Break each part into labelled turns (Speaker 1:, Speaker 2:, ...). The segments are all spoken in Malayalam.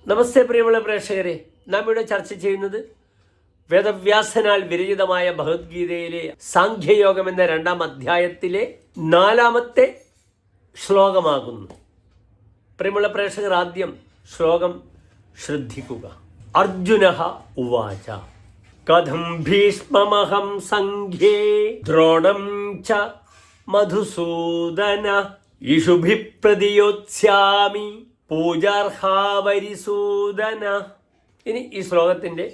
Speaker 1: നമസ്തേ പ്രിയമുള്ള പ്രേക്ഷകരെ, നാം ഇവിടെ ചർച്ച ചെയ്യുന്നത് വേദവ്യാസനാൽ വിരചിതമായ ഭഗവത്ഗീതയിലെ സാഖ്യയോഗം എന്ന 2-ാം അധ്യായത്തിലെ 4-ാമത്തെ ശ്ലോകമാകുന്നു. പ്രിയമുള്ള പ്രേക്ഷകർ, ആദ്യം ശ്ലോകം ശ്രദ്ധിക്കുക. അർജുനഃ ഉവാച കഥം ഭീഷ്മമഹം സംഘ്യേ ദ്രോണം ച മധുസൂദന ഇഷുഭിഃ പ്രതിയോത്സ്യാമി പൂജാർഹാവരിസൂദന. ഇനി ഈ ശ്ലോകത്തിൻ്റെ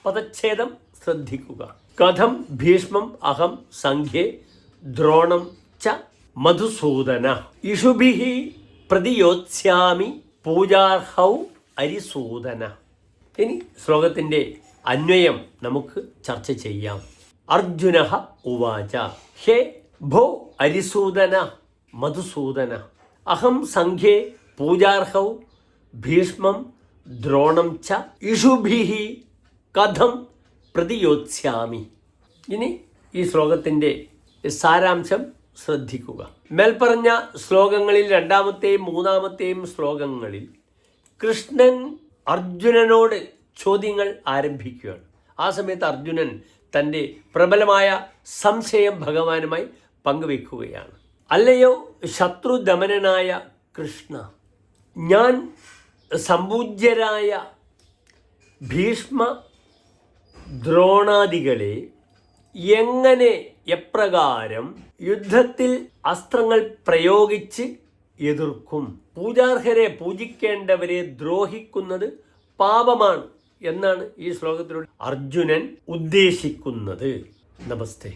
Speaker 1: പദച്ഛേദം ശ്രദ്ധിക്കുക. കഥം ഭീഷ്മം അഹം സംഘ്യേ ദ്രോണം ച മധുസൂദന ഇഷുഭിഃ പ്രതിയോത്സ്യാമി പൂജാർഹൗ അരിസൂദന. ഇനി ശ്ലോകത്തിൻ്റെ അന്വയം നമുക്ക് ചർച്ച ചെയ്യാം. അർജുനഃ ഉവാച ഹേ ഭോ അരിസൂദന മധുസൂദന അഹം സംഘ്യേ പൂജാർഹൗ ഭീഷ്മം ദ്രോണം ച ഇഷുഭിഃ കഥം പ്രതിയോത്സ്യാമി. ഇനി ഈ ശ്ലോകത്തിൻ്റെ സാരാംശം ശ്രദ്ധിക്കുക. മേൽപ്പറഞ്ഞ ശ്ലോകങ്ങളിൽ 2-ാമത്തെയും 3-ാമത്തെയും ശ്ലോകങ്ങളിൽ കൃഷ്ണൻ അർജുനനോട് ചോദ്യങ്ങൾ ആരംഭിക്കുകയാണ്. ആ സമയത്ത് അർജുനൻ തൻ്റെ പ്രബലമായ സംശയം ഭഗവാനുമായി പങ്കുവെക്കുകയാണ്. അല്ലയോ ശത്രുദമനനായ കൃഷ്ണ, ഞാൻ സംപൂജ്യരായ ഭീഷ്മ ദ്രോണാദികളെ എങ്ങനെ എപ്രകാരം യുദ്ധത്തിൽ അസ്ത്രങ്ങൾ പ്രയോഗിച്ച് എതിർക്കും? പൂജാർഹരെ പൂജിക്കേണ്ടവരെ ദ്രോഹിക്കുന്നത് പാപമാണ് എന്നാണ് ഈ ശ്ലോകത്തിലൂടെ അർജുനൻ ഉദ്ദേശിക്കുന്നത്. നമസ്തേ.